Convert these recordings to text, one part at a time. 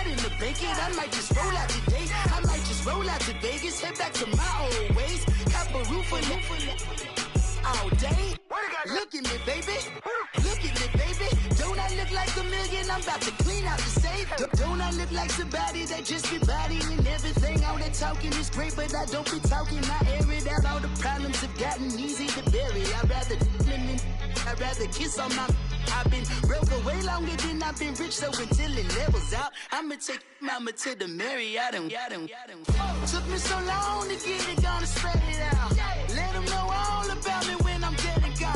in the blanket. I might just roll out today. I might just roll out to Vegas, head back to my old ways. Cop a roof for all day. Look at me, baby. Look at me, baby. Don't I look like a million? I'm about to clean out the safe. Don't I look like somebody that just be bodying everything? All that talking is great, but I don't be talking. I air it out. All the problems have gotten easy to bury. I'd rather kiss on my. I've been broke way longer than I've been rich, so until it levels out, I'ma take mama to the Marriott. Took me so long to get it, gonna spread it out. Let them know all about me when I'm dead and gone.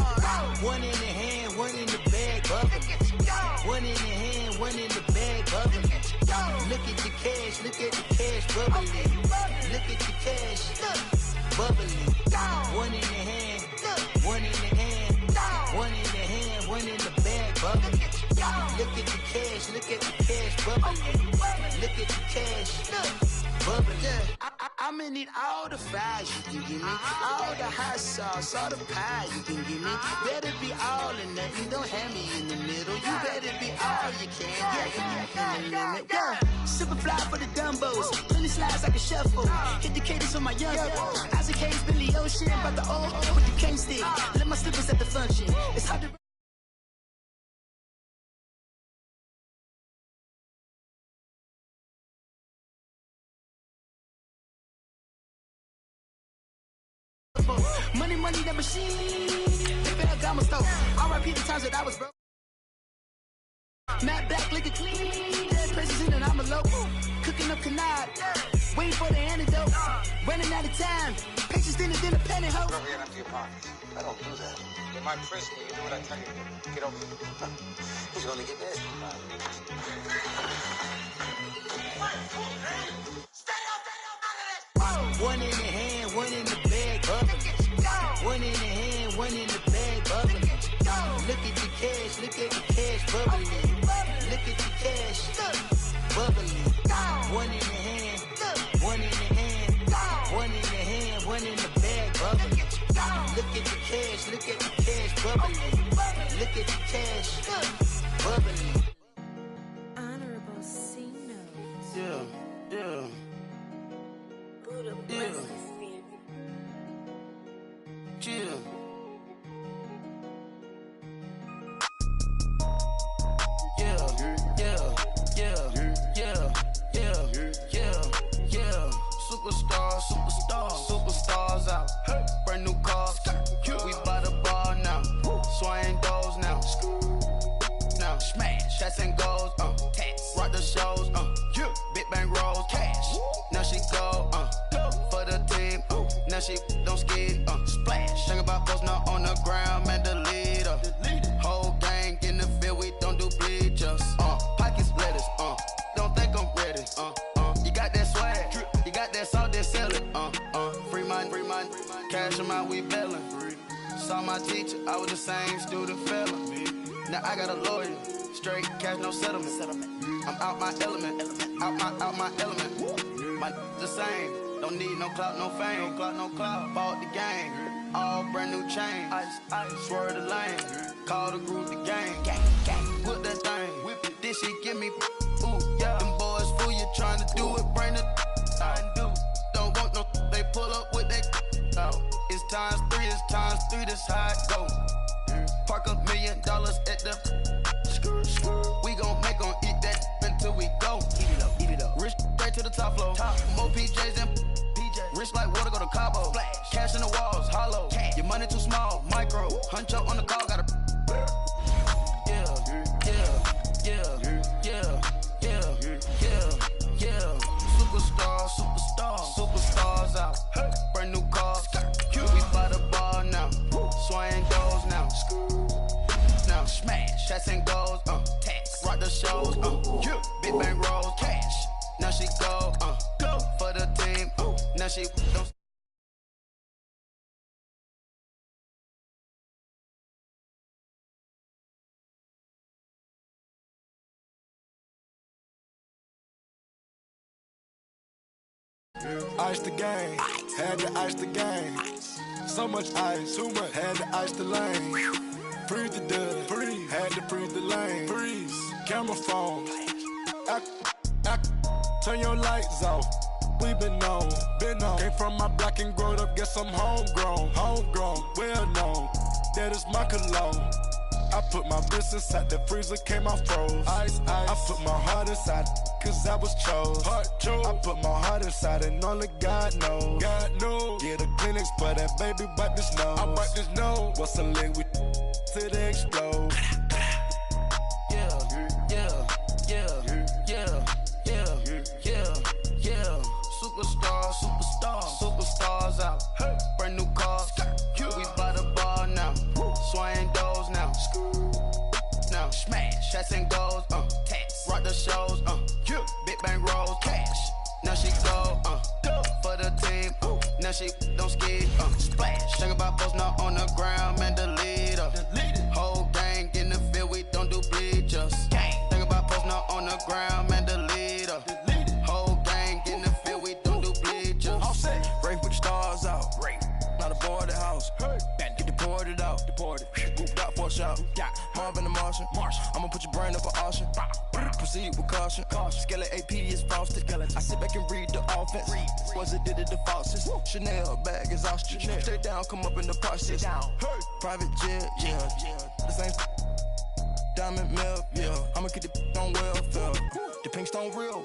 One in the hand, one in the bag, bubbling. One in the hand, one in the bag, bubbling. Look at the cash, look at the cash bubbling. Look at the cash, bubbling. One in the hand, one in the hand, one in the hand, one in the bag, bubbling. Look at the cash, look at the cash bubbling. Look at the cash, bubbling. I'ma need all the fries you can give me, all the hot sauce, all the pie you can give me. Better be all or nothing, don't have me in the middle. You better be all you can. Yeah. Super fly for the Dumbos, plenty slides like a shuffle. Hit the cadence on my young Isaac Hayes, Billy Ocean, but the old but you can't stick. Let my slippers at the function. It's hard to. Money, that machine. They fell down my stove. R.I.P. the times that I was broke. Matte black, liquor clean. Dead president and I'm a local. Cooking up canard. Waiting for the antidote. Running out of time. Patience thinner than a pantyhose. Go over here and empty your pockets. I don't do that. In my prison, you do what I tell you to do. Get over here. He's gonna get nasty. Stay out of this! One in the hand, one in the bag, bubbling. One in the hand, one in the bag, bubbling. Look at the cash, look at the cash bubbling. Look at the cash, bubbling. One in the hand, one in the hand, one in the hand, one in the bag, bubbling. Look at the cash, look at the cash bubbling. Look at the cash, bubbling. Honorable C notes. Yeah. Buddha blessings, baby. Chill. Superstars out. Brand new cars. We by the bar now. Swaying doors now. Now smash. Shots and goals. Rock the shows. Big bang rolls. Cash. Now she go. For the team. Now she don't skid. Splash. Think about post now on the ground. Man, the leader. Whole gang in the field. We don't do bleachers. Pockets lettuce. Don't think I'm ready. You got that swag. You got that salt, then sell it. Free mind. Cash them out, we bailing. Saw my teacher, I was the same student fella. Now I got a lawyer. Straight cash, no settlement. I'm out my element. Out my element. My the same. Don't need no clout, no fame. No clout. Bought the game. All brand new chain. Ice. Swerve the lane. Call the group the gang. Whip that thing. Whip it. This shit give me. Ooh, yeah. Them boys fool you trying to do it. Bring the. Don't want no. They pull up with that. It's times 3. That's how it go. Park $1 million at the. We gon' make 'em eat that until we go. Eat it up. Rich straight to the top floor. More PJs than PJs. Rich like water, go to Cabo. Splash. Cash in the walls, hollow. Cash. Your money too small, micro. Hunch up on the call, gotta. Superstars out. Brand new cars. We by the bar now. Swaying doors now. Now smash. Shots and goals. Rock the shows. Big bang rolls. Cash. Now she go. For the team. Now she don't. Ice the game, had to ice the game. So much ice, too much, had to ice the lane. Freeze the dud, freeze, had to freeze the lane. Freeze, camera phone, Turn your lights off. We been on. Came from my block and growed up, guess I'm homegrown, well known. That is my cologne. I put my wrist inside the freezer, came out froze. Ice. I put my heart inside, cause I was chose. I put my heart inside and only God knows. Yeah, the clinics for that baby, wipe this nose. I wipe this nose. What's a leg with till they explode? Superstars out. Hey. Brand new cars. We by the bar now. Swaying doors now. Now smash. Shots and goals. Tax. Rock the shows. Big bang rolls. Cash. Now she go. For the team. Now she don't skid. Splash. Think about post now on the ground. Man, the leader. Whole gang in the field. We don't do bleachers. Think about post now on the ground. Man, the leader. Whole gang in the field. We don't do bleachers. Race with the stars out. Not a boarded house. Get deported out. Moved out for a shot. Marvin the Martian. I'ma put your brain up for auction. Proceed with caution. Skeleton AP is frosted. I sit back and read the offense. Was it did it the falsest? Chanel bag is ostrich. Stay down, come up in the process. Private jet, yeah. The same diamond milk, yeah. I'ma keep the on welfare. The pink stone real.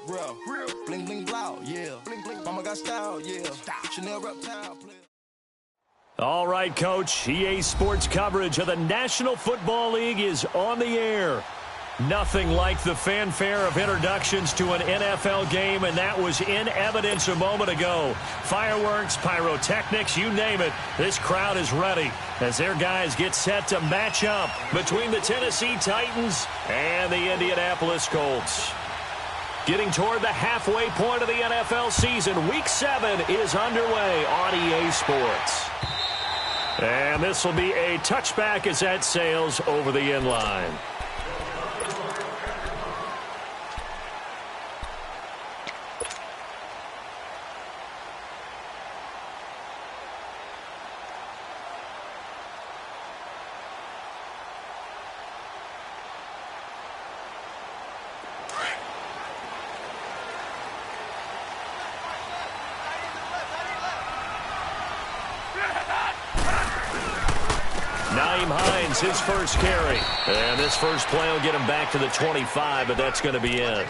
Bling bling blow, yeah. Mama got style, yeah. Chanel reptile. All right, Coach. EA Sports coverage of the National Football League is on the air. Nothing like the fanfare of introductions to an NFL game, and that was in evidence a moment ago. Fireworks, pyrotechnics, you name it. This crowd is ready as their guys get set to match up between the Tennessee Titans and the Indianapolis Colts. Getting toward the halfway point of the NFL season, Week 7 is underway on EA Sports. And this will be a touchback as that sails over the end line. His first carry. And this first play will get him back to the 25, but that's going to be it.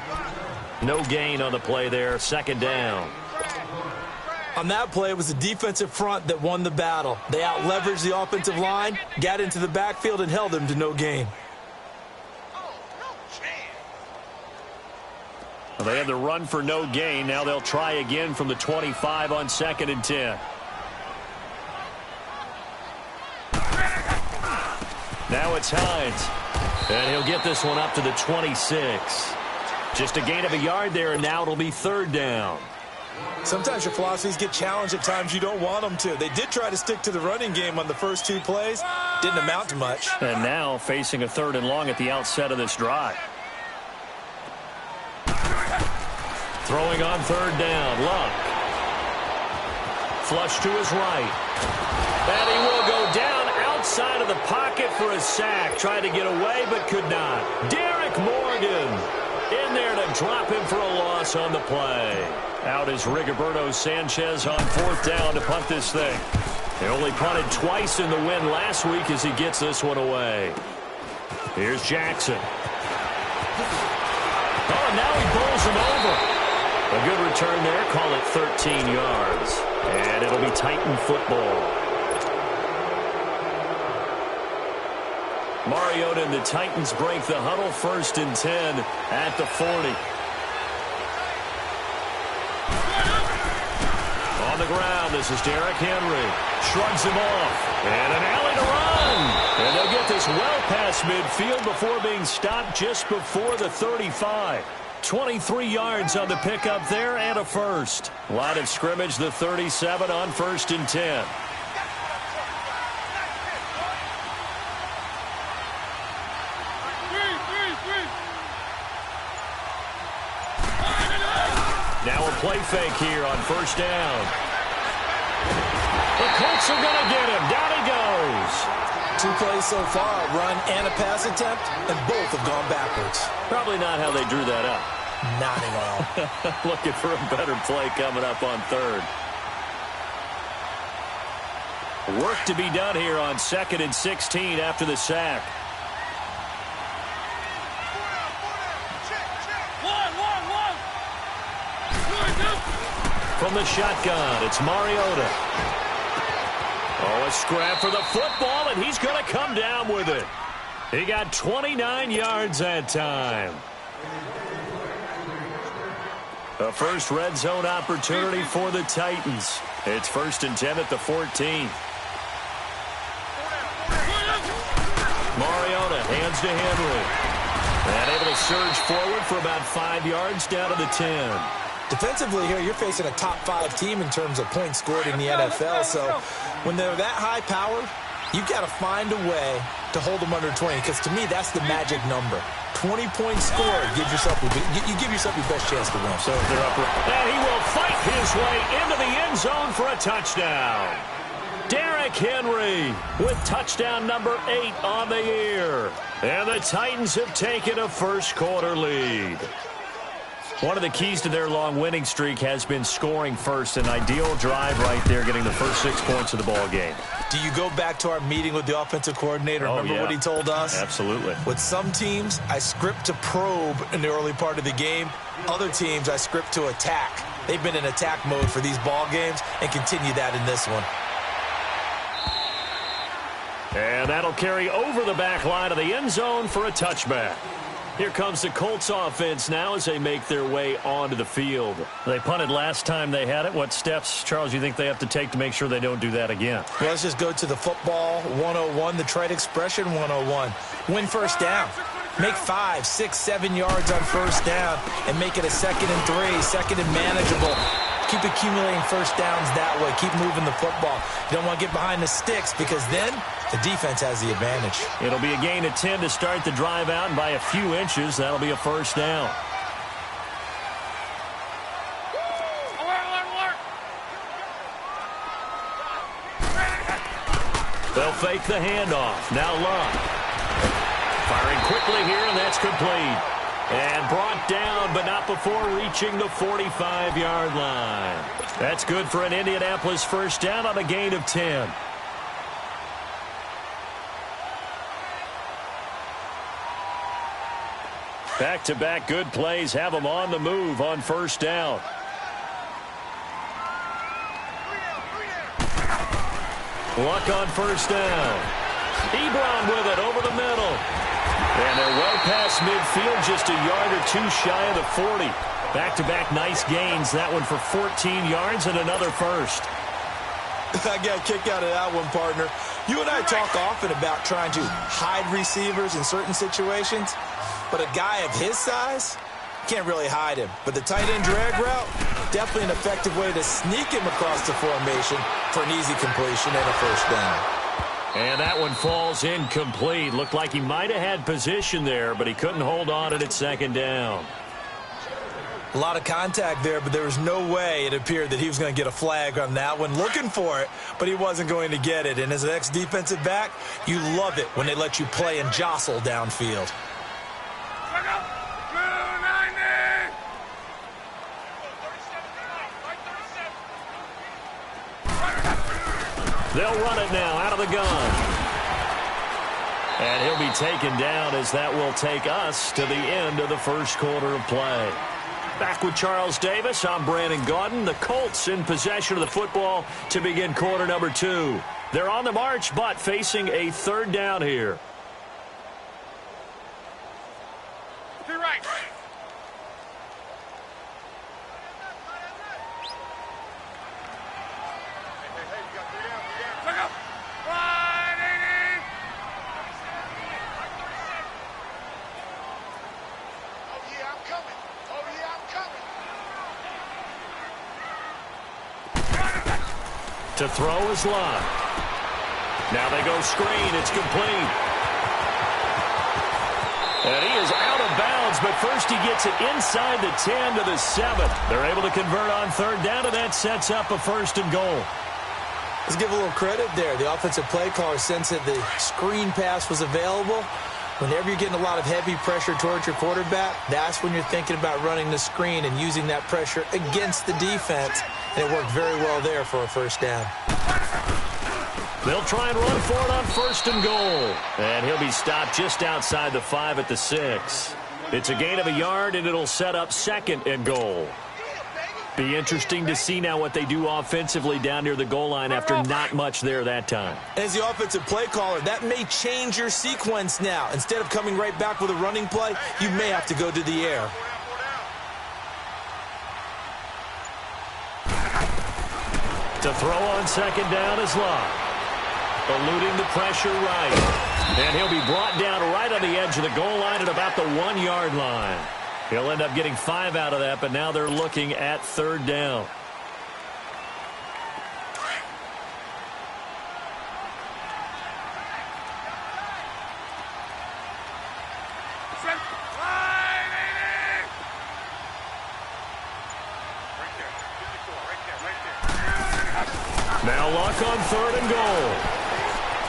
No gain on the play there. Second down. On that play, it was the defensive front that won the battle. They out-leveraged the offensive line, got into the backfield, and held him to no gain. Well, they had the run for no gain. Now they'll try again from the 25 on 2nd and 10. Now it's Hines, and he'll get this one up to the 26. Just a gain of a yard there, and now it'll be 3rd down. Sometimes your philosophies get challenged at times you don't want them to. They did try to stick to the running game on the first 2 plays. Didn't amount to much. And now facing a 3rd and long at the outset of this drive. Throwing on 3rd down, Luck. Flush to his right. And he will go down outside of the pocket for a sack. Tried to get away, but could not. Derek Morgan in there to drop him for a loss on the play. Out is Rigoberto Sanchez on 4th down to punt this thing. He only punted twice in the win last week as he gets this one away. Here's Jackson. Oh, now he bowls him over. A good return there. Call it 13 yards. And it'll be Titan football. Mariota and the Titans break the huddle. 1st and 10 at the 40. On the ground, this is Derrick Henry. Shrugs him off. And an alley to run. And they'll get this well past midfield before being stopped just before the 35. 23 yards on the pickup there and a first. Line of scrimmage, the 37 on 1st and 10. Now a play fake here on 1st down. The Colts are going to get him. Down he goes. 2 plays so far, a run and a pass attempt, and both have gone backwards. Probably not how they drew that up. Not at all. Looking for a better play coming up on third. Work to be done here on 2nd and 16 after the sack. From the shotgun, it's Mariota. Oh, a scrap for the football, and he's going to come down with it. He got 29 yards that time. A first red zone opportunity for the Titans. It's 1st and 10 at the 14. Mariota hands to Henry. And able to surge forward for about 5 yards down to the 10. Defensively here, you're facing a top 5 team in terms of points scored in the NFL. So when they're that high powered, you've got to find a way to hold them under 20. Because to me, that's the magic number. 20 points scored. You give yourself your best chance to win. So they're up. And he will fight his way into the end zone for a touchdown. Derrick Henry with touchdown number 8 on the year. And the Titans have taken a first quarter lead. One of the keys to their long winning streak has been scoring first. An ideal drive right there, getting the first 6 points of the ball game. Do you go back to our meeting with the offensive coordinator? Remember what he told us? Absolutely. With some teams, I script to probe in the early part of the game. Other teams, I script to attack. They've been in attack mode for these ball games and continue that in this one. And that'll carry over the back line of the end zone for a touchback. Here comes the Colts offense now as they make their way onto the field. They punted last time they had it. What steps, Charles, you think they have to take to make sure they don't do that again? Well, let's just go to the football 101, the trade expression 101. Win first down. Make 5, 6, 7 yards on first down and make it a 2nd and 3, 2nd and manageable. Keep accumulating first downs that way. Keep moving the football. You don't want to get behind the sticks because then the defense has the advantage. It'll be a gain of 10 to start the drive out, and by a few inches, that'll be a first down. They'll fake the handoff. Now Love. Firing quickly here, and that's complete. And brought down, but not before reaching the 45-yard line. That's good for an Indianapolis first down on a gain of 10. Back-to-back good plays have them on the move on first down. Luck on first down. Ebron with it over the middle. And they're well past midfield, just a yard or two shy of the 40. Back-to-back nice gains. That one for 14 yards and another first. I got a kick out of that one, partner. You and I talk often about trying to hide receivers in certain situations, but a guy of his size can't really hide him. But the tight end drag route, definitely an effective way to sneak him across the formation for an easy completion and a first down. And that one falls incomplete. Looked like he might have had position there, but he couldn't hold on at 2nd down. A lot of contact there, but there was no way it appeared that he was going to get a flag on that one. Looking for it, but he wasn't going to get it. And as an ex-defensive back, you love it when they let you play and jostle downfield. They'll run it now out of the gun. And he'll be taken down as that will take us to the end of the first quarter of play. Back with Charles Davis, I'm Brandon Gaudin. The Colts in possession of the football to begin quarter number 2. They're on the march, but facing a 3rd down here. To your right. To throw is Love. Now they go screen. It's complete. And he is out of bounds, but first he gets it inside the 10 to the 7. They're able to convert on 3rd down, and that sets up a 1st and goal. Let's give a little credit there. The offensive play caller sensed that the screen pass was available. Whenever you're getting a lot of heavy pressure towards your quarterback, that's when you're thinking about running the screen and using that pressure against the defense. And it worked very well there for a first down. They'll try and run for it on 1st and goal. And he'll be stopped just outside the 5 at the 6. It's a gain of a yard, and it'll set up 2nd and goal. Be interesting to see now what they do offensively down near the goal line after not much there that time. As the offensive play caller, that may change your sequence now. Instead of coming right back with a running play, you may have to go to the air. To throw on 2nd down is Locke. Eluding the pressure right. And he'll be brought down right on the edge of the goal line at about the 1-yard line. He'll end up getting 5 out of that, but now they're looking at 3rd down. Now Luck on 3rd and goal.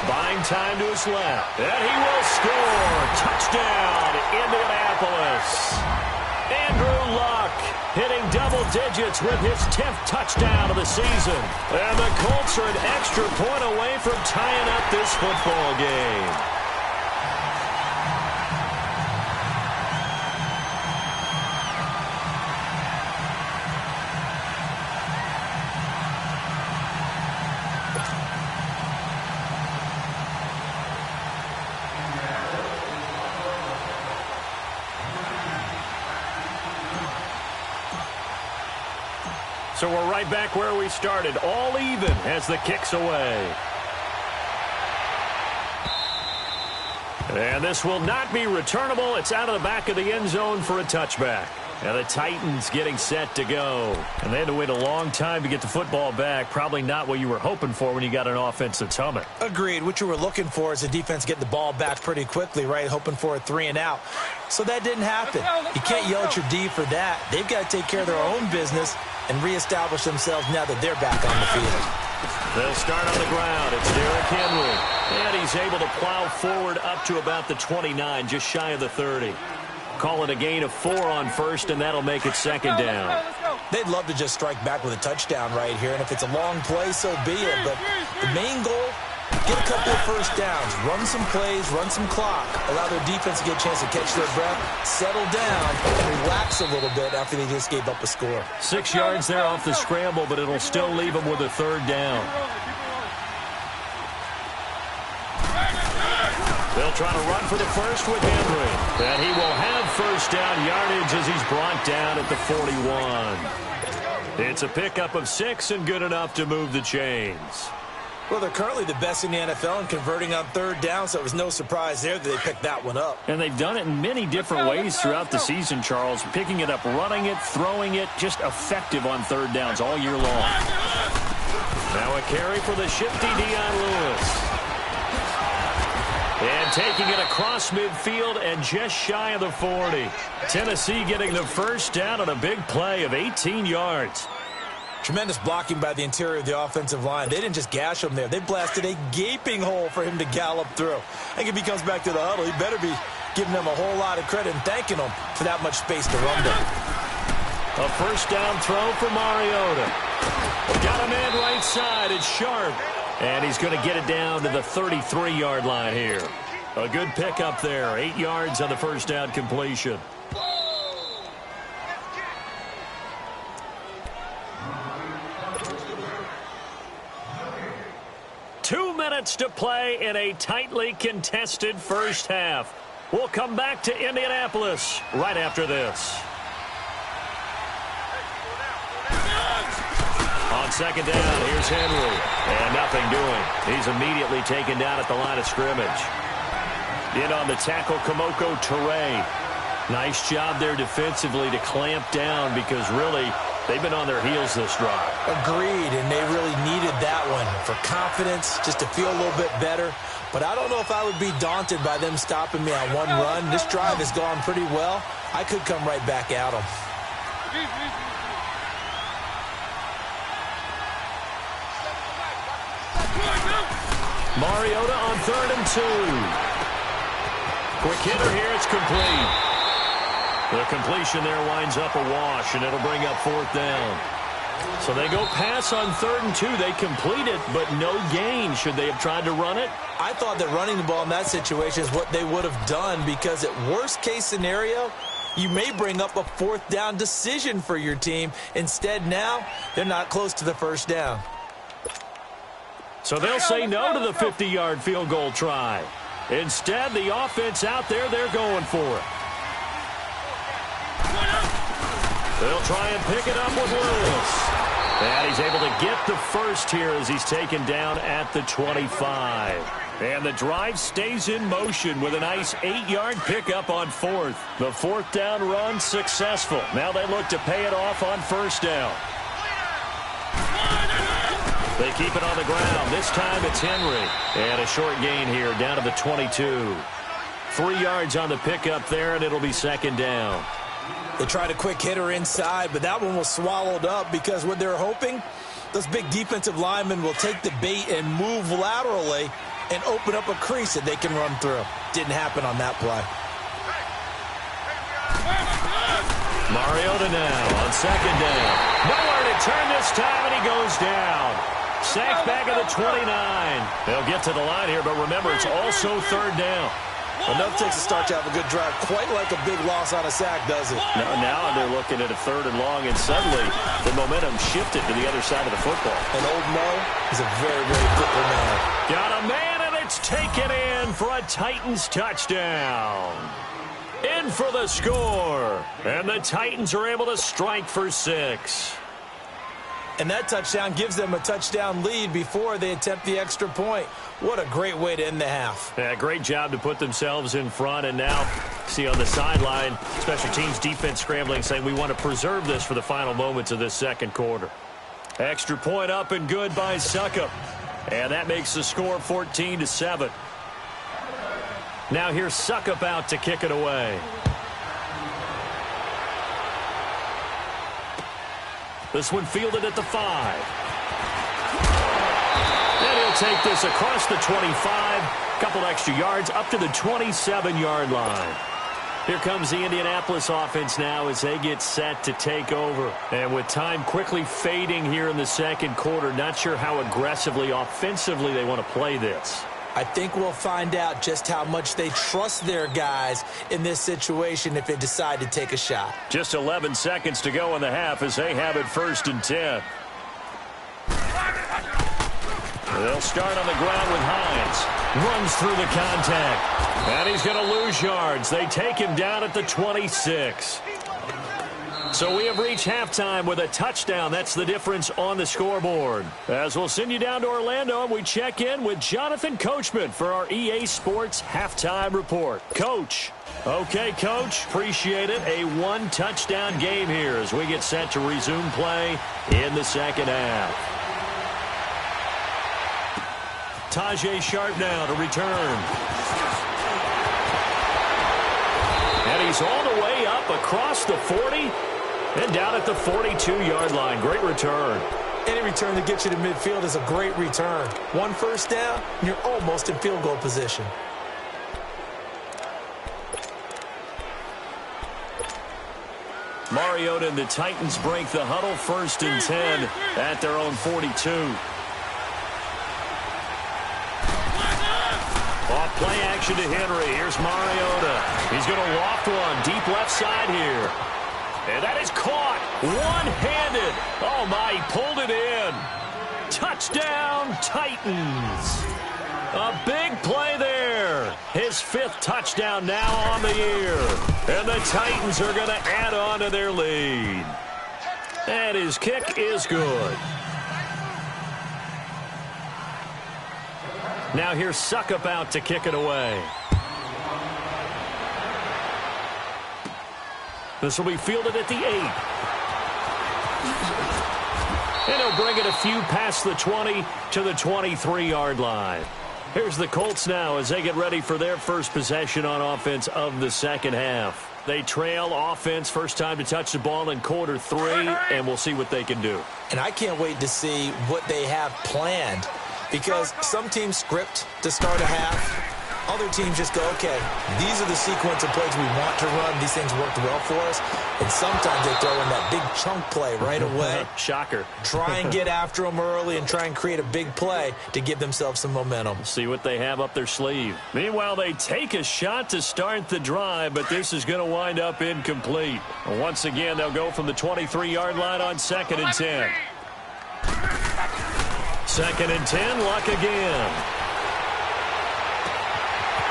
Buying time to his left. And he will score. Touchdown, Indianapolis. Andrew Luck hitting double digits with his 10th touchdown of the season. And the Colts are an extra point away from tying up this football game. So we're right back where we started, all even as the kick's away. And this will not be returnable. It's out of the back of the end zone for a touchback. And the Titans getting set to go. And they had to wait a long time to get the football back. Probably not what you were hoping for when you got an offense that's humming. Agreed. What you were looking for is the defense getting the ball back pretty quickly, right? Hoping for a 3 and out. So that didn't happen. You can't yell at your D for that. They've got to take care of their own business and reestablish themselves now that they're back on the field. They'll start on the ground. It's Derrick Henry. And he's able to plow forward up to about the 29, just shy of the 30. Call it a gain of 4 on 1st, and that'll make it 2nd down. They'd love to just strike back with a touchdown right here, and if it's a long play, so be it. But the main goal, get a couple of first downs, run some plays, run some clock, allow their defense to get a chance to catch their breath, settle down, and relax a little bit after they just gave up a score. 6 yards there off the scramble, but it'll still leave them with a 3rd down. They'll try to run for the first with Henry. And he will have first down yardage as he's brought down at the 41. It's a pickup of 6 and good enough to move the chains. Well, they're currently the best in the NFL in converting on 3rd down, so it was no surprise there that they picked that one up. And they've done it in many different ways throughout the season, Charles. Picking it up, running it, throwing it, just effective on 3rd downs all year long. Now a carry for the shifty Dion Lewis. And taking it across midfield and just shy of the 40. Tennessee getting the first down on a big play of 18 yards. Tremendous blocking by the interior of the offensive line. They didn't just gash him there. They blasted a gaping hole for him to gallop through. I think if he comes back to the huddle, he better be giving them a whole lot of credit and thanking them for that much space to run to. A first down throw for Mariota. Got a man right side. It's Sharp. And he's going to get it down to the 33-yard line here. A good pickup there. 8 yards on the first down completion. Two minutes to play in a tightly contested first half. We'll come back to Indianapolis right after this. On 2nd down, here's Henry. And nothing doing. He's immediately taken down at the line of scrimmage. In on the tackle, Kamoko Toure. Nice job there defensively to clamp down because really they've been on their heels this drive. Agreed, and they really needed that one for confidence, just to feel a little bit better. But I don't know if I would be daunted by them stopping me on one run. This drive has gone pretty well. I could come right back at them. Mariota on 3rd and 2. Quick hitter here. It's complete. The completion there winds up a wash, and it'll bring up 4th down. So they go pass on 3rd and 2. They complete it, but no gain. Should they have tried to run it? I thought that running the ball in that situation is what they would have done, because at worst case scenario, you may bring up a 4th down decision for your team. Instead, now they're not close to the 1st down. So they'll say no to the 50-yard field goal try. Instead, the offense out there, they're going for it. They'll try and pick it up with Lewis. And he's able to get the first here as he's taken down at the 25. And the drive stays in motion with a nice 8-yard pickup on 4th. The 4th down run successful. Now they look to pay it off on 1st down. They keep it on the ground. This time it's Henry. And a short gain here down to the 22. 3 yards on the pickup there, and it'll be 2nd down. They tried a quick hitter inside, but that one was swallowed up because what they're hoping, those big defensive linemen will take the bait and move laterally and open up a crease that they can run through. Didn't happen on that play. Mariota now on 2nd down. Nowhere to turn this time, and he goes down. Sacked back at the 29. They'll get to the line here, but remember, it's also 3rd down. Enough takes to start to have a good drive, quite like a big loss on a sack, does it? Now they're looking at a 3rd and long, and suddenly the momentum shifted to the other side of the football. And old Mo is a very, very football man. Got a man, and it's taken in for a Titans touchdown. In for the score, and the Titans are able to strike for 6. And that touchdown gives them a touchdown lead before they attempt the extra point. What a great way to end the half. Yeah, great job to put themselves in front. And now, see on the sideline, special teams defense scrambling, saying we want to preserve this for the final moments of this 2nd quarter. Extra point up and good by Suckup. And that makes the score 14-7. Now here's Suckup out to kick it away. This one fielded at the 5. And he'll take this across the 25. Couple extra yards up to the 27-yard line. Here comes the Indianapolis offense now as they get set to take over. And with time quickly fading here in the 2nd quarter, not sure how aggressively, offensively they want to play this. I think we'll find out just how much they trust their guys in this situation if they decide to take a shot. Just 11 seconds to go in the half as they have it 1st and 10. They'll start on the ground with Hines. Runs through the contact. And he's going to lose yards. They take him down at the 26. So we have reached halftime with a touchdown. That's the difference on the scoreboard. As we'll send you down to Orlando, and we check in with Jonathan Coachman for our EA Sports Halftime Report. Coach. Okay, Coach. Appreciate it. A 1-touchdown game here as we get set to resume play in the 2nd half. Tajay Sharp now to return. And he's all the way up across the 40 and down at the 42-yard line. Great return. Any return that gets you to midfield is a great return. 1 first down, and you're almost in field goal position. Mariota and the Titans break the huddle 1st and 10 at their own 42. Off play action to Henry. Here's Mariota. He's going to loft one deep left side here. And that is caught one-handed. Oh, my, he pulled it in. Touchdown, Titans. A big play there. His 5th touchdown now on the year. And the Titans are going to add on to their lead. And his kick is good. Now here's Suckup out to kick it away. This will be fielded at the 8. And he'll bring it a few past the 20 to the 23-yard line. Here's the Colts now as they get ready for their first possession on offense of the 2nd half. They trail offense, first time to touch the ball in quarter 3, and we'll see what they can do. And I can't wait to see what they have planned, because some teams script to start a half, Other teams just go, okay, these are the sequence of plays we want to run. These things worked well for us. And sometimes they throw in that big chunk play right away. Shocker. Try and get after them early and try and create a big play to give themselves some momentum. See what they have up their sleeve. Meanwhile, they take a shot to start the drive, but this is going to wind up incomplete. Once again, they'll go from the 23-yard line on 2nd and 10. 2nd and 10, Luck again.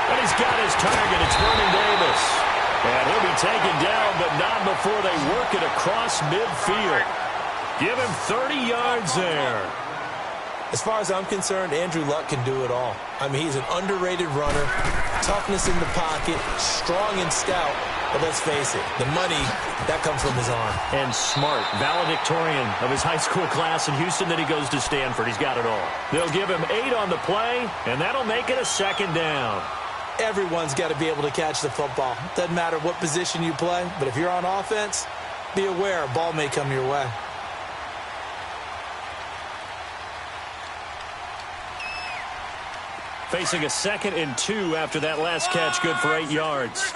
And he's got his target. It's Vernon Davis. And he'll be taken down, but not before they work it across midfield. Give him 30 yards there. As far as I'm concerned, Andrew Luck can do it all. I mean, he's an underrated runner, toughness in the pocket, strong and stout. But let's face it, the money, that comes from his arm. And smart, valedictorian of his high school class in Houston. Then he goes to Stanford. He's got it all. They'll give him 8 on the play, and that'll make it a 2nd down. Everyone's got to be able to catch the football. Doesn't matter what position you play, but if you're on offense, be aware a ball may come your way. Facing a 2nd and 2 after that last catch, good for 8 yards.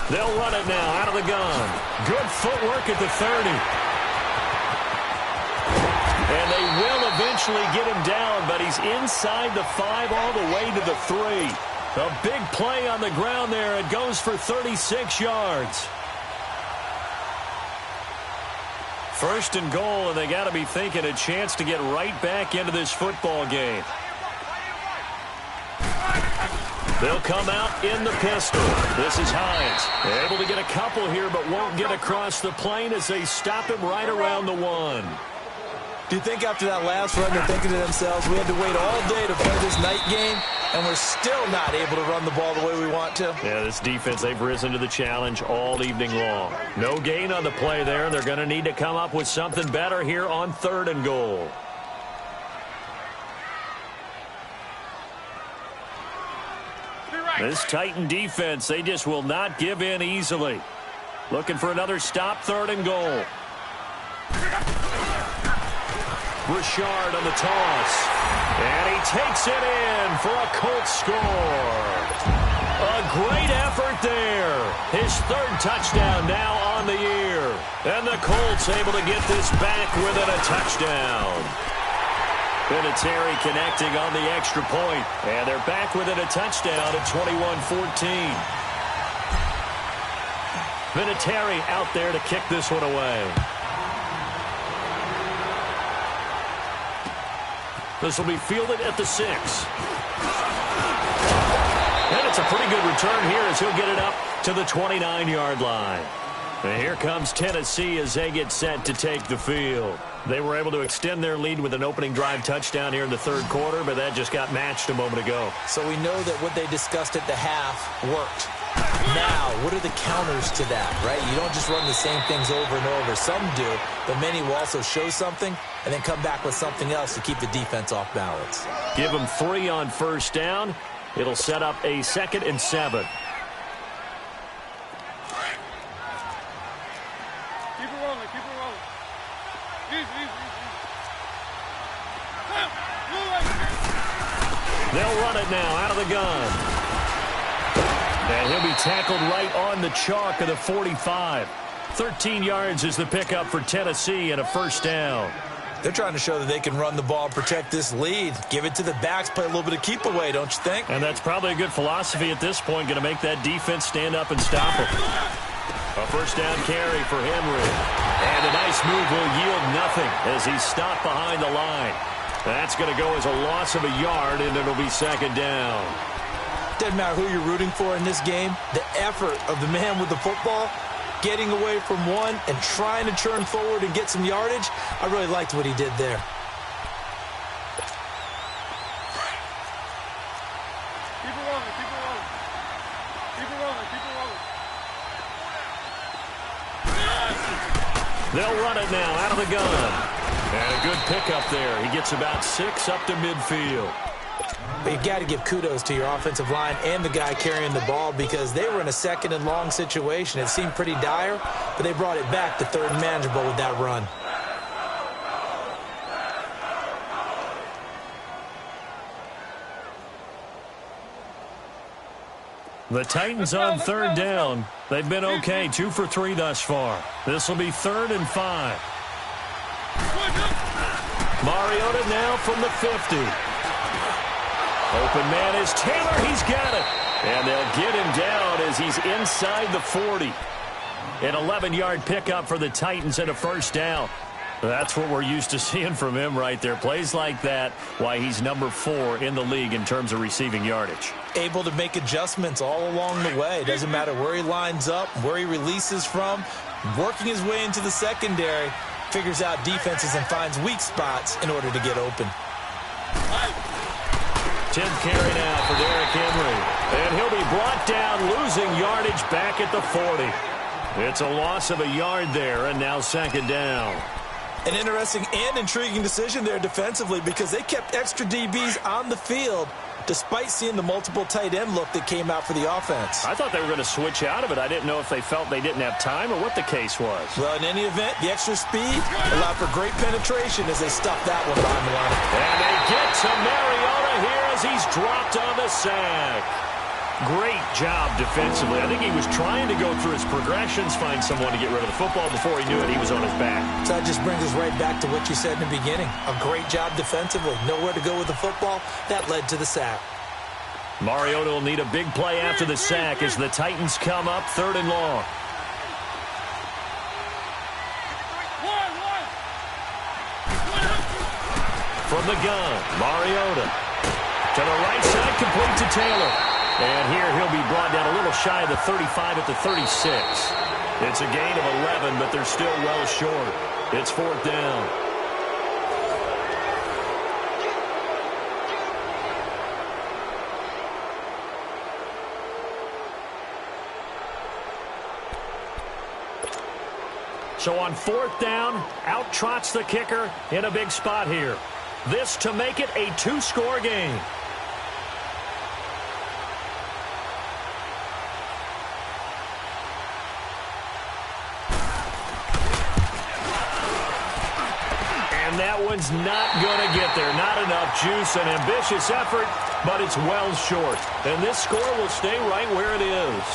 They'll run it now out of the gun. Good footwork at the 30. And they will eventually get him down, but he's inside the 5 all the way to the 3. A big play on the ground there. It goes for 36 yards. 1st and goal, and they got to be thinking a chance to get right back into this football game. They'll come out in the pistol. This is Hines. They're able to get a couple here, but won't get across the plane as they stop him right around the 1. Do you think after that last run they're thinking to themselves, we had to wait all day to play this night game, and we're still not able to run the ball the way we want to? Yeah, this defense, they've risen to the challenge all evening long. No gain on the play there. They're going to need to come up with something better here on 3rd and goal. This Titan defense, they just will not give in easily. Looking for another stop, 3rd and goal. Richard on the toss. And he takes it in for a Colts score. A great effort there. His 3rd touchdown now on the year. And the Colts able to get this back within a touchdown. Vinatieri connecting on the extra point. And they're back within a touchdown at 21-14. Vinatieri out there to kick this one away. This will be fielded at the 6. And it's a pretty good return here as he'll get it up to the 29-yard line. And here comes Tennessee as they get set to take the field. They were able to extend their lead with an opening drive touchdown here in the 3rd quarter, but that just got matched a moment ago. So we know that what they discussed at the half worked. Now, what are the counters to that, right? You don't just run the same things over and over. Some do, but many will also show something and then come back with something else to keep the defense off balance. Give them 3 on 1st down. It'll set up a 2nd and 7. Keep it rolling, keep it rolling. Easy. They'll run it now out of the gun. And he'll be tackled right on the chalk of the 45. 13 yards is the pickup for Tennessee and a 1st down. They're trying to show that they can run the ball and protect this lead. Give it to the backs, play a little bit of keep away, don't you think? And that's probably a good philosophy at this point, going to make that defense stand up and stop them. A 1st down carry for Henry. And a nice move will yield nothing as he's stopped behind the line. That's going to go as a loss of a yard, and it'll be 2nd down. Doesn't matter who you're rooting for in this game. The effort of the man with the football, getting away from one and trying to turn forward and get some yardage, I really liked what he did there. Keep it rolling, keep it rolling. Keep it rolling, keep it rolling. They'll run it now out of the gun. And a good pickup there. He gets about 6 up to midfield. But you've got to give kudos to your offensive line and the guy carrying the ball because they were in a 2nd and long situation. It seemed pretty dire, but they brought it back to 3rd and manageable with that run. The Titans on third down. They've been okay, 2 for 3 thus far. This will be 3rd and 5. Mariota now from the 50. Open man is Taylor. He's got it. And they'll get him down as he's inside the 40. An 11-yard pickup for the Titans and a first down. That's what we're used to seeing from him right there. Plays like that, why he's number 4 in the league in terms of receiving yardage. Able to make adjustments all along the way. Doesn't matter where he lines up, where he releases from. Working his way into the secondary, figures out defenses and finds weak spots in order to get open. 10th carry now for Derrick Henry. And he'll be brought down, losing yardage back at the 40. It's a loss of a yard there, and now 2nd down. An interesting and intriguing decision there defensively because they kept extra DBs on the field despite seeing the multiple tight end look that came out for the offense. I thought they were going to switch out of it. I didn't know if they felt they didn't have time or what the case was. Well, in any event, the extra speed allowed for great penetration as they stuffed that one behind the line. And they get to Mariota here as he's dropped on the sack. Great job defensively. I think he was trying to go through his progressions, find someone to get rid of the football. Before he knew it, he was on his back. So that just brings us right back to what you said in the beginning. A great job defensively. Nowhere to go with the football. That led to the sack. Mariota will need a big play after the sack as the Titans come up 3rd and long. From the gun, Mariota. To the right side, complete to Taylor. And here he'll be brought down a little shy of the 35 at the 36. It's a gain of 11, but they're still well short. It's 4th down. So on 4th down, out trots the kicker in a big spot here. This to make it a 2-score game. That one's not going to get there. Not enough juice, an ambitious effort, but it's well short. And this score will stay right where it is.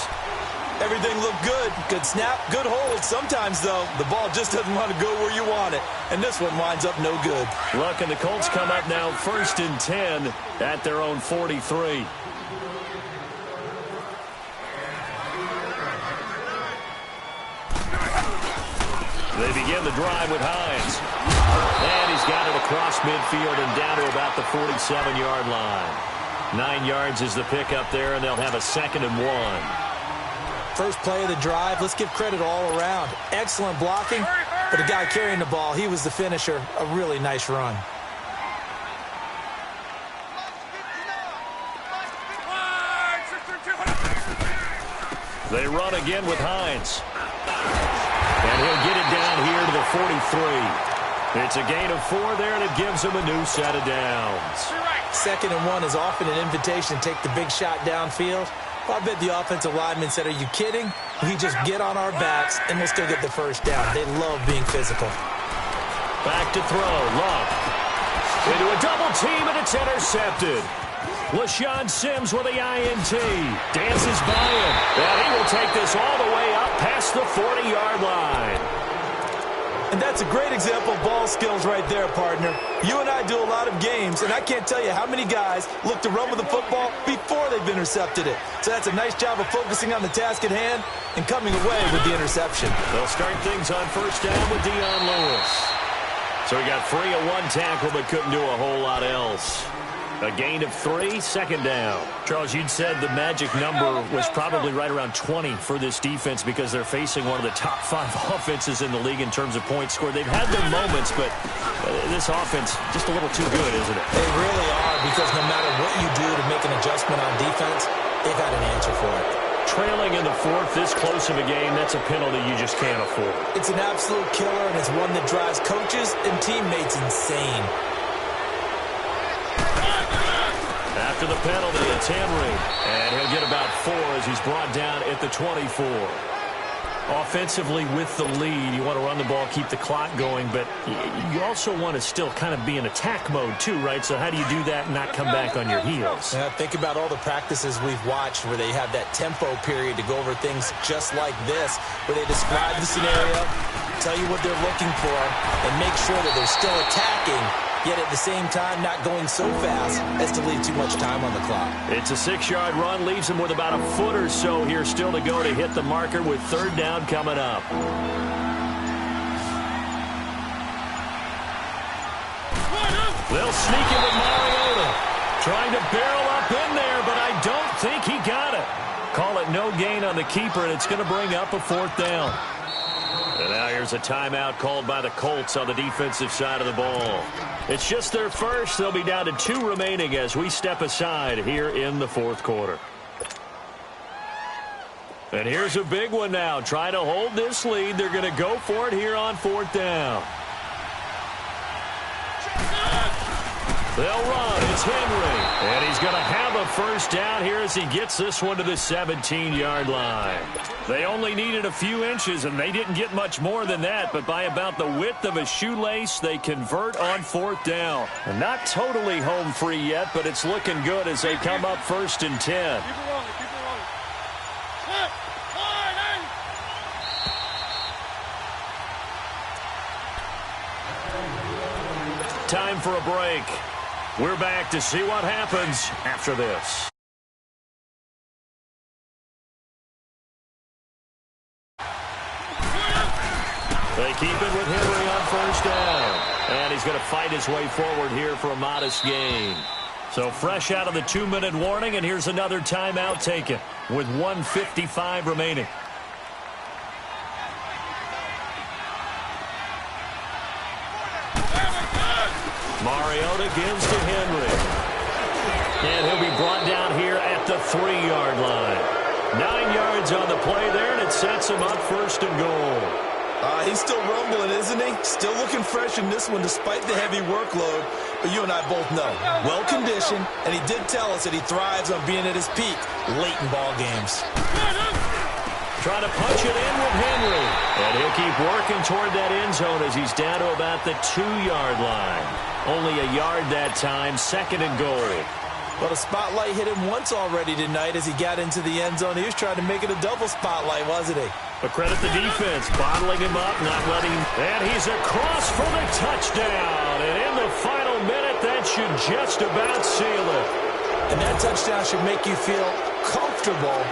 Everything looked good. Good snap, good hold. Sometimes, though, the ball just doesn't want to go where you want it. And this one winds up no good. Look, and the Colts come up now 1st and 10 at their own 43. They begin the drive with Hines. And he's got it across midfield and down to about the 47-yard line. 9 yards is the pickup there, and they'll have a 2nd and 1. First play of the drive, let's give credit all around. Excellent blocking, but the guy carrying the ball, he was the finisher. A really nice run. They run again with Hines. And he'll get it down here to the 43. It's a gain of 4 there, and it gives him a new set of downs. 2nd and 1 is often an invitation to take the big shot downfield. Well, I bet the offensive lineman said, are you kidding? We just get on our backs, and we'll still get the first down. They love being physical. Back to throw. Love. Into a double team, and it's intercepted. LaShawn Sims with the INT. Dances by him. And he will take this all the way up past the 40-yard line. And that's a great example of ball skills right there, partner. You and I do a lot of games, and I can't tell you how many guys look to run with the football before they've intercepted it. So that's a nice job of focusing on the task at hand and coming away with the interception. They'll start things on 1st down with Dion Lewis. So he got free of 1 tackle but couldn't do a whole lot else. A gain of 3, 2nd down. Charles, you'd said the magic number was probably right around 20 for this defense because they're facing one of the top 5 offenses in the league in terms of points scored. They've had their moments, but this offense just a little too good, isn't it? They really are, because no matter what you do to make an adjustment on defense, they've got an answer for it. Trailing in the 4th, this close of a game, that's a penalty you just can't afford. It's an absolute killer, and it's one that drives coaches and teammates insane. After the penalty, it's Henry, and he'll get about 4 as he's brought down at the 24. Offensively with the lead, you want to run the ball, keep the clock going, but you also want to still kind of be in attack mode too, right? So how do you do that and not come back on your heels? Yeah, think about all the practices we've watched where they have that tempo period to go over things just like this, where they describe the scenario, tell you what they're looking for, and make sure that they're still attacking, yet at the same time not going so fast as to leave too much time on the clock. It's a 6-yard run, leaves him with about a foot or so here still to go to hit the marker with third down coming up. They'll sneak it with Mariota. Trying to barrel up in there, but I don't think he got it. Call it no gain on the keeper, and it's going to bring up a fourth down. And now here's a timeout called by the Colts on the defensive side of the ball. It's just their first. They'll be down to 2 remaining as we step aside here in the fourth quarter. And here's a big one now. Trying to hold this lead. They're going to go for it here on fourth down. They'll run. It's Henry. And he's going to have a first down here as he gets this one to the 17-yard line. They only needed a few inches, and they didn't get much more than that. But by about the width of a shoelace, they convert on fourth down. And not totally home free yet, but it's looking good as they come up 1st and 10. Keep it rolling. Keep it rolling. Time for a break. We're back to see what happens after this. They keep it with Henry on first down. And he's going to fight his way forward here for a modest gain. So fresh out of the 2-minute warning, and here's another timeout taken with 1:55 remaining. Mariota gives to Henry. And he'll be brought down here at the 3-yard line. 9 yards on the play there, and it sets him up 1st and goal. He's still rumbling, isn't he? Still looking fresh in this one despite the heavy workload. But you and I both know, well-conditioned, and he did tell us that he thrives on being at his peak late in ball games. Trying to punch it in with Henry. And he'll keep working toward that end zone as he's down to about the 2-yard line. Only a yard that time, 2nd and goal. Well, the spotlight hit him once already tonight as he got into the end zone. He was trying to make it a double spotlight, wasn't he? But credit the defense, bottling him up, not letting him. And he's across for the touchdown. And in the final minute, that should just about seal it. And that touchdown should make you feel comfortable.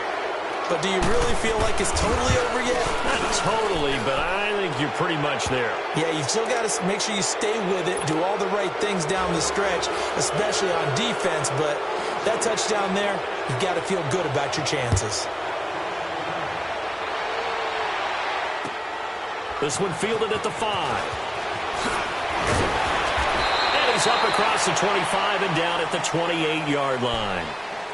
But do you really feel like it's totally over yet? Not totally, but I think you're pretty much there. Yeah, you've still got to make sure you stay with it, do all the right things down the stretch, especially on defense. But that touchdown there, you've got to feel good about your chances. This one fielded at the 5. And he's up across the 25 and down at the 28-yard line.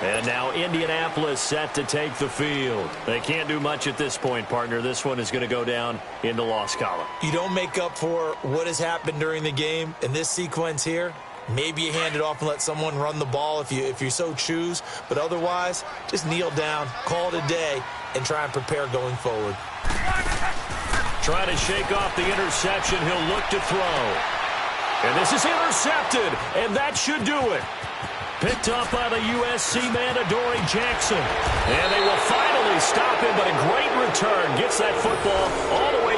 And now Indianapolis set to take the field. They can't do much at this point, partner. This one is going to go down in the loss column. You don't make up for what has happened during the game in this sequence here. Maybe you hand it off and let someone run the ball if you so choose. But otherwise, just kneel down, call it a day, and try and prepare going forward. Trying to shake off the interception. He'll look to throw. And this is intercepted, and that should do it. Picked up by the USC man, Adoree Jackson. And they will finally stop him, but a great return. Gets that football all the way